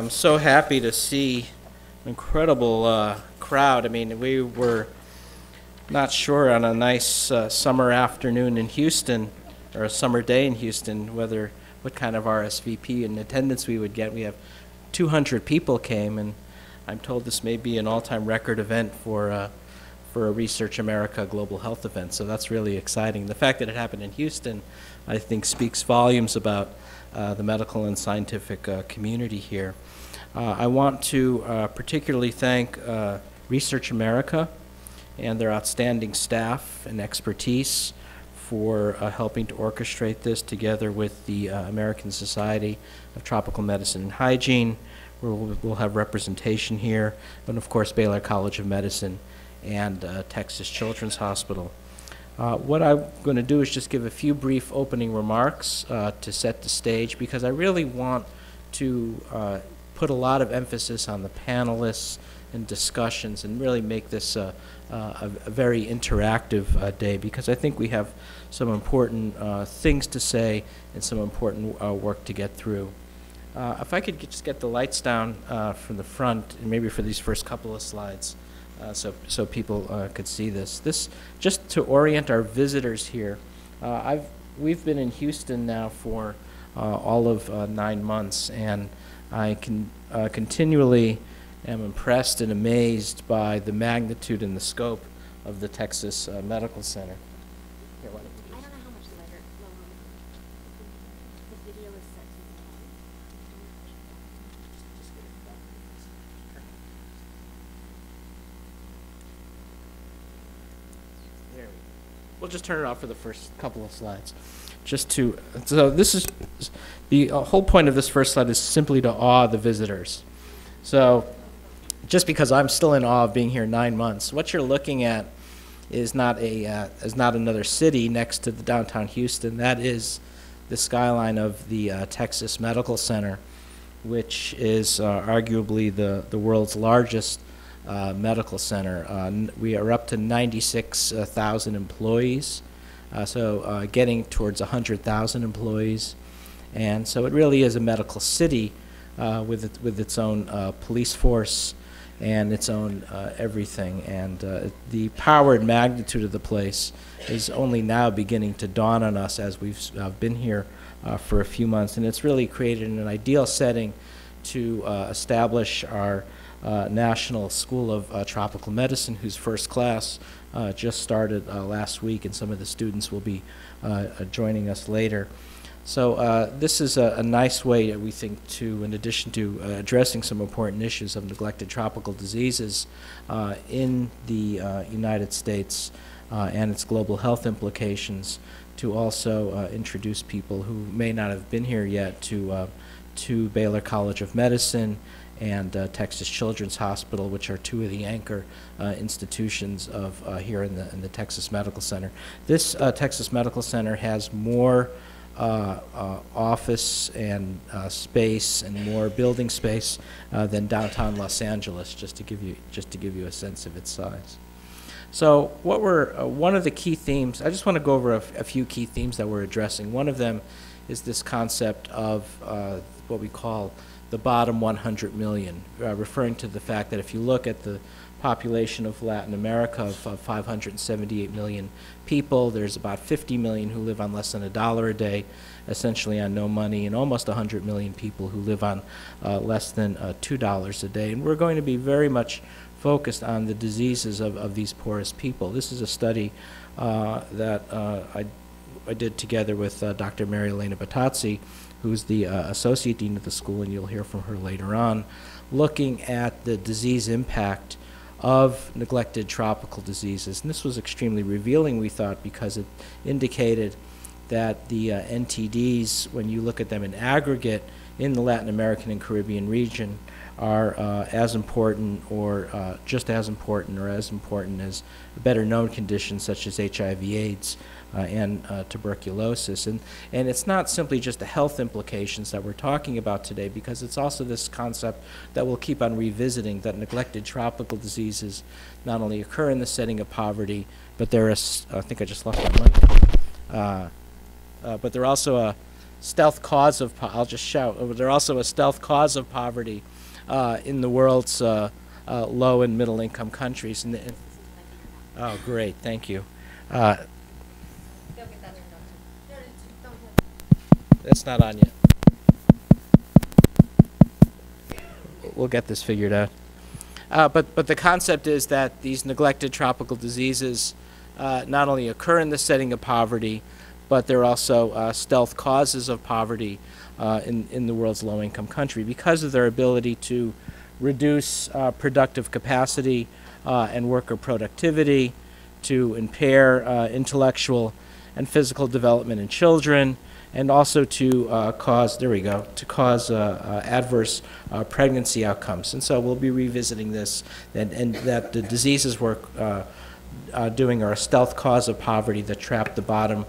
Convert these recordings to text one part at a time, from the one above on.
I'm so happy to see an incredible crowd. I mean, we were not sure on a nice summer afternoon in Houston, or a summer day in Houston, what kind of RSVP and attendance we would get. We have 200 people came, and I'm told this may be an all-time record event for a Research America global health event, so that's really exciting. The fact that it happened in Houston, I think, speaks volumes about the medical and scientific community here. I want to particularly thank Research America and their outstanding staff and expertise for helping to orchestrate this together with the American Society of Tropical Medicine and Hygiene, where we'll have representation here, and of course Baylor College of Medicine and Texas Children's Hospital. What I'm going to do is just give a few brief opening remarks to set the stage, because I really want to put a lot of emphasis on the panelists and discussions and really make this a very interactive day, because I think we have some important things to say and some important work to get through. If I could just get the lights down from the front, and maybe for these first couple of slides, so people could see this. Just to orient our visitors here, we've been in Houston now for all of 9 months, and I continually am impressed and amazed by the magnitude and the scope of the Texas Medical Center. Here, why don't you I don't know how much lighter. This video is set to the There we go. We'll just turn it off for the first couple of slides. So this is, the whole point of this first slide is simply to awe the visitors. So just because I'm still in awe of being here 9 months, what you're looking at is not another city next to the downtown Houston. That is the skyline of the Texas Medical Center, which is arguably the world's largest medical center. We are up to 96,000 employees, so getting towards 100,000 employees. And so it really is a medical city with its own police force and its own everything. And the power and magnitude of the place is only now beginning to dawn on us as we've been here for a few months. And it's really created an ideal setting to establish our National School of Tropical Medicine, whose first class just started last week, and some of the students will be joining us later. So this is a nice way, we think, to, in addition to addressing some important issues of neglected tropical diseases in the United States and its global health implications, to also introduce people who may not have been here yet to Baylor College of Medicine and Texas Children's Hospital, which are two of the anchor institutions of here in the Texas Medical Center. This Texas Medical Center has more office and space and more building space than downtown Los Angeles, just to give you a sense of its size. So what one of the key themes, I just want to go over a few key themes that we're addressing. One of them is this concept of what we call the bottom 100 million, referring to the fact that if you look at the population of Latin America of 578 million people, there's about 50 million who live on less than $1 a day, essentially on no money, and almost 100 million people who live on less than $2 a day. And we're going to be very much focused on the diseases of these poorest people. This is a study that I did together with Dr. Mary Elena Batazzi, who's the Associate Dean of the school, and you'll hear from her later on, looking at the disease impact of neglected tropical diseases. And this was extremely revealing, we thought, because it indicated that the NTDs, when you look at them in aggregate in the Latin American and Caribbean region, are as important or just as important or as important as better known conditions such as HIV/AIDS and tuberculosis. And it's not simply just the health implications that we're talking about today, because it's also this concept that we'll keep on revisiting, that neglected tropical diseases not only occur in the setting of poverty, but they're I think I just lost my mic. But they're also stealth cause of, I'll just shout, they're also a stealth cause of poverty in the world's low and middle income countries. Oh, great, thank you. That's not on yet. We'll get this figured out. But the concept is that these neglected tropical diseases not only occur in the setting of poverty, but they're also stealth causes of poverty in the world's low-income country because of their ability to reduce productive capacity and worker productivity, to impair intellectual and physical development in children, and also to cause, adverse pregnancy outcomes. And so we'll be revisiting this, and that the diseases we're doing are a stealth cause of poverty that trap the bottom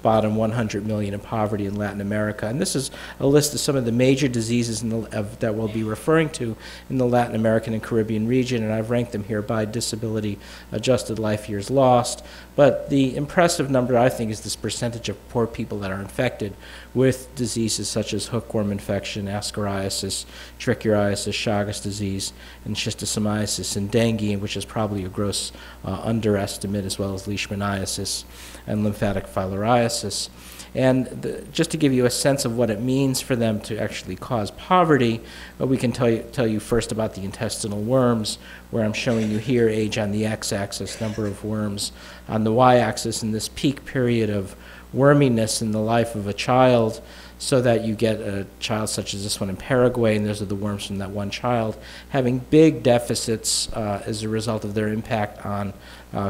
100 million in poverty in Latin America. And this is a list of some of the major diseases that we'll be referring to in the Latin American and Caribbean region, and I've ranked them here by disability adjusted life years lost. But the impressive number, I think, is this percentage of poor people that are infected with diseases such as hookworm infection, ascariasis, trichuriasis, Chagas disease, and schistosomiasis, and dengue, which is probably a gross underestimate, as well as leishmaniasis and lymphatic filariasis. And just to give you a sense of what it means for them to actually cause poverty, we can tell you first about the intestinal worms, where I'm showing you here age on the x-axis, number of worms on the y-axis, in this peak period of worminess in the life of a child, so that you get a child such as this one in Paraguay, and those are the worms from that one child, having big deficits as a result of their impact on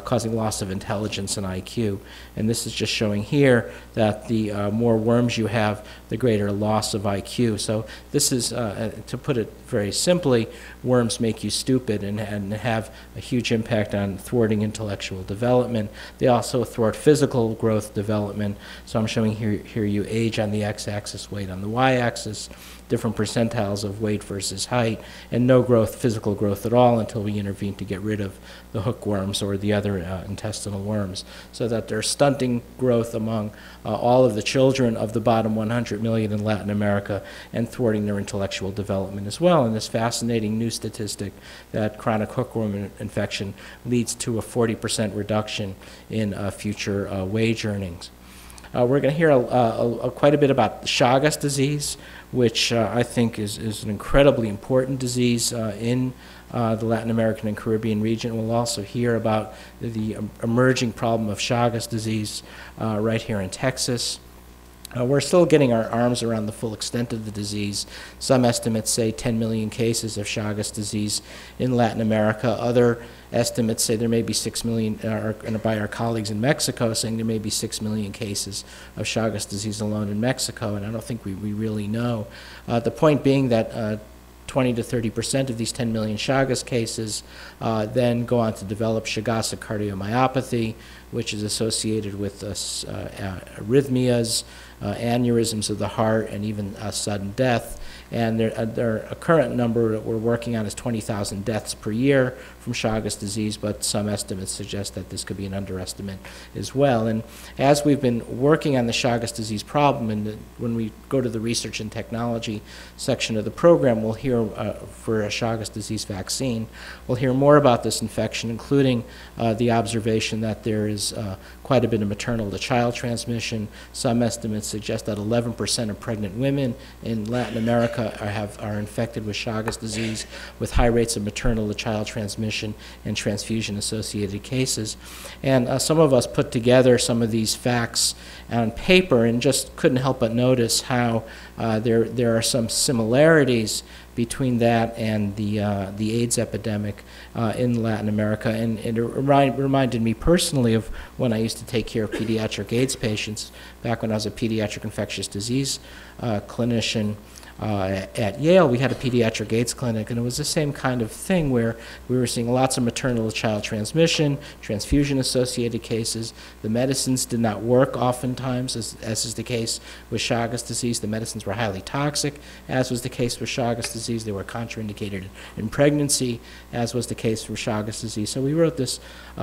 causing loss of intelligence and IQ. And this is just showing here that the more worms you have, the greater loss of IQ. So this is, to put it very simply, worms make you stupid and have a huge impact on thwarting intellectual development. They also thwart physical growth development. So I'm showing here you age on the x-axis, weight on the y-axis, different percentiles of weight versus height, and no growth, physical growth at all, until we intervene to get rid of the hookworms or the other intestinal worms, so that they're stunting growth among all of the children of the bottom 100 million in Latin America and thwarting their intellectual development as well. And this fascinating new statistic that chronic hookworm infection leads to a 40% reduction in future wage earnings. We're going to hear quite a bit about Chagas disease, which I think is an incredibly important disease in the Latin American and Caribbean region. We'll also hear about the emerging problem of Chagas disease right here in Texas. We're still getting our arms around the full extent of the disease. Some estimates say 10 million cases of Chagas disease in Latin America. Other estimates say there may be 6 million, by our colleagues in Mexico, saying there may be 6 million cases of Chagas disease alone in Mexico, and I don't think we really know. The point being that 20 to 30% of these 10 million Chagas cases then go on to develop Chagasic cardiomyopathy, which is associated with arrhythmias, aneurysms of the heart, and even sudden death. And a current number that we're working on is 20,000 deaths per year from Chagas disease, but some estimates suggest that this could be an underestimate as well. And as we've been working on the Chagas disease problem, and when we go to the research and technology section of the program, we'll hear for a Chagas disease vaccine, we'll hear more about this infection, including the observation that there is quite a bit of maternal to child transmission. Some estimates suggest that 11% of pregnant women in Latin America are infected with Chagas disease, with high rates of maternal to child transmission and transfusion-associated cases. And some of us put together some of these facts on paper and just couldn't help but notice how there are some similarities between that and the AIDS epidemic in Latin America. And it reminded me personally of when I used to take care of pediatric AIDS patients back when I was a pediatric infectious disease clinician. At Yale, we had a pediatric AIDS clinic, and it was the same kind of thing where we were seeing lots of maternal-to-child transmission, transfusion-associated cases. The medicines did not work oftentimes, as is the case with Chagas disease. The medicines were highly toxic, as was the case with Chagas disease. They were contraindicated in pregnancy, as was the case for Chagas disease. So we wrote this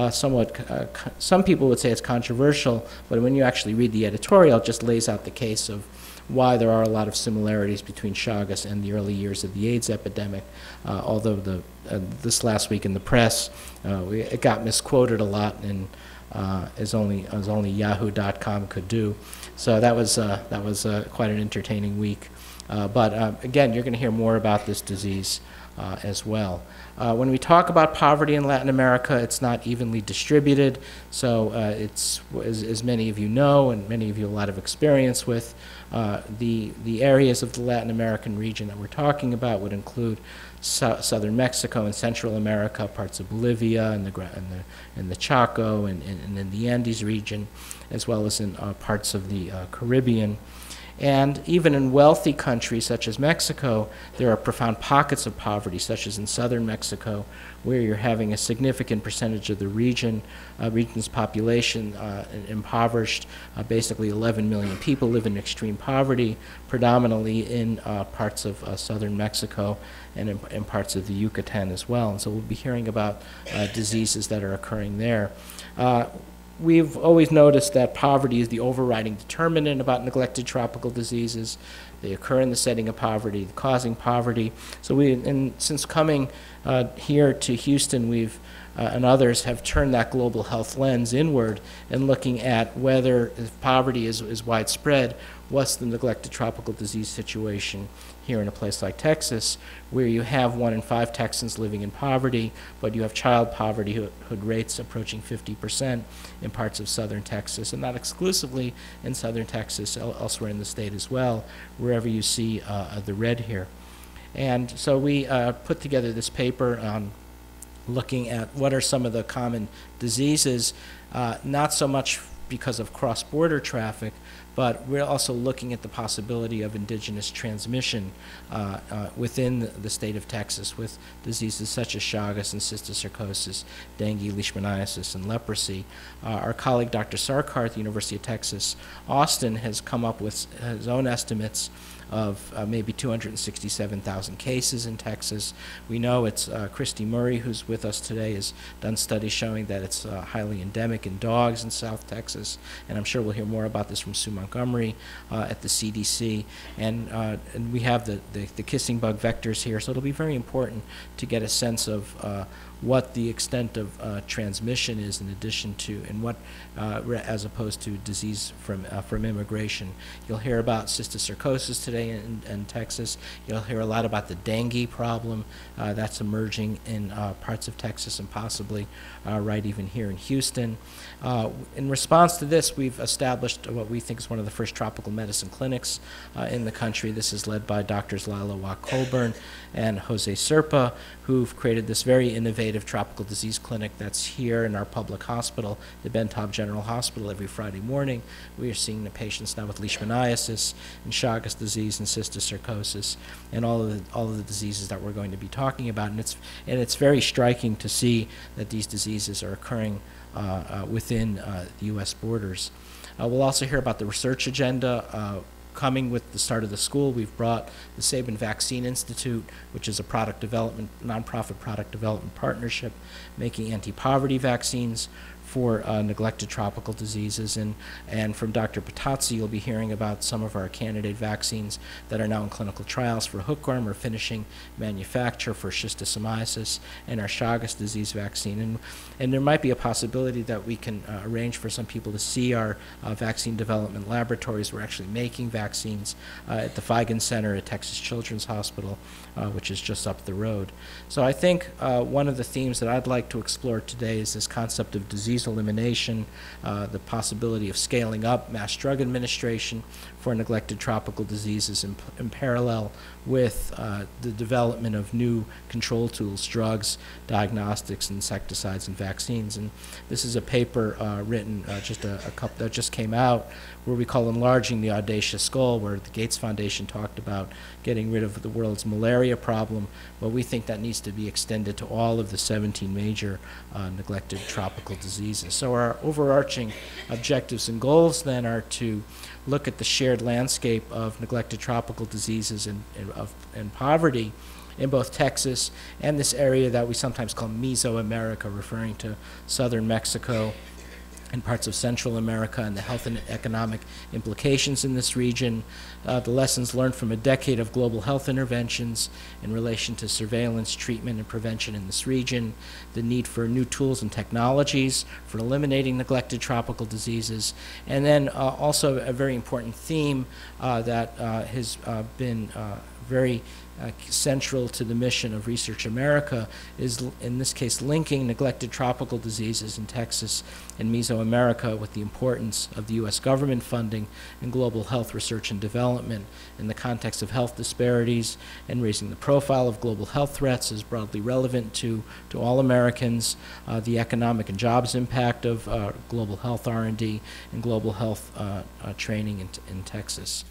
some people would say it's controversial, but when you actually read the editorial, it just lays out the case of why there are a lot of similarities between Chagas and the early years of the AIDS epidemic, although this last week in the press, it got misquoted a lot, and as only Yahoo.com could do. So that was quite an entertaining week. But again, you're going to hear more about this disease as well. When we talk about poverty in Latin America, it's not evenly distributed. So it's, as many of you know, and many of you have a lot of experience with, the areas of the Latin American region that we're talking about would include southern Mexico and Central America, parts of Bolivia and the Chaco and in the Andes region, as well as in parts of the Caribbean. And even in wealthy countries such as Mexico, there are profound pockets of poverty, such as in southern Mexico, where you're having a significant percentage of the region's population impoverished. Basically 11 million people live in extreme poverty, predominantly in parts of southern Mexico and in parts of the Yucatan as well. And so we'll be hearing about diseases that are occurring there. We've always noticed that poverty is the overriding determinant about neglected tropical diseases. They occur in the setting of poverty, causing poverty. So since coming here to Houston, we've and others have turned that global health lens inward and looking at whether if poverty is widespread, what's the neglected tropical disease situation here in a place like Texas, where you have 1 in 5 Texans living in poverty, but you have child poverty rates approaching 50% in parts of southern Texas, and not exclusively in southern Texas, elsewhere in the state as well, wherever you see the red here. And so we put together this paper on looking at what are some of the common diseases, not so much because of cross-border traffic, but we're also looking at the possibility of indigenous transmission within the state of Texas with diseases such as Chagas and cysticercosis, dengue, leishmaniasis, and leprosy. Our colleague Dr. Sarkar at the University of Texas, Austin, has come up with his own estimates of maybe 267,000 cases in Texas. We know it's Christy Murray, who's with us today, has done studies showing that it's highly endemic in dogs in South Texas, and I'm sure we'll hear more about this from Sue Montgomery at the CDC. And we have the kissing bug vectors here, so it'll be very important to get a sense of what the extent of transmission is in addition to, and what, as opposed to disease from immigration. You'll hear about cysticercosis today in Texas. You'll hear a lot about the dengue problem that's emerging in parts of Texas and possibly right even here in Houston. In response to this, we've established what we think is one of the first tropical medicine clinics in the country. This is led by Drs. Lila Watt-Colburn and Jose Serpa, who've created this very innovative tropical disease clinic that's here in our public hospital, the Bentob General Hospital, every Friday morning. We are seeing the patients now with leishmaniasis and Chagas disease and cysticercosis and all of the diseases that we're going to be talking about. And it's very striking to see that these diseases are occurring within the U.S. borders. We'll also hear about the research agenda. Coming with the start of the school, we've brought the Sabin Vaccine Institute, which is a nonprofit product development partnership, making anti-poverty vaccines for neglected tropical diseases. And from Dr. Patazzi, you'll be hearing about some of our candidate vaccines that are now in clinical trials for hookworm or finishing manufacture for schistosomiasis, and our Chagas disease vaccine. And there might be a possibility that we can arrange for some people to see our vaccine development laboratories. We're actually making vaccines at the Feigen Center at Texas Children's Hospital, which is just up the road. So I think one of the themes that I'd like to explore today is this concept of disease elimination, the possibility of scaling up mass drug administration for neglected tropical diseases in parallel with the development of new control tools, drugs, diagnostics, insecticides, and vaccines. And this is a paper written just a couple that just came out, where we call Enlarging the Audacious Goal, where the Gates Foundation talked about getting rid of the world's malaria problem. Well, we think that needs to be extended to all of the 17 major neglected tropical diseases. So our overarching objectives and goals then are to look at the shared landscape of neglected tropical diseases and poverty in both Texas and this area that we sometimes call Mesoamerica, referring to southern Mexico and parts of Central America, and the health and economic implications in this region, the lessons learned from a decade of global health interventions in relation to surveillance, treatment, and prevention in this region, the need for new tools and technologies for eliminating neglected tropical diseases, and then also a very important theme that has been very central to the mission of Research America is, in this case, linking neglected tropical diseases in Texas and Mesoamerica with the importance of the U.S. government funding in global health research and development in the context of health disparities, and raising the profile of global health threats as broadly relevant to all Americans, the economic and jobs impact of global health R&D and global health training in Texas.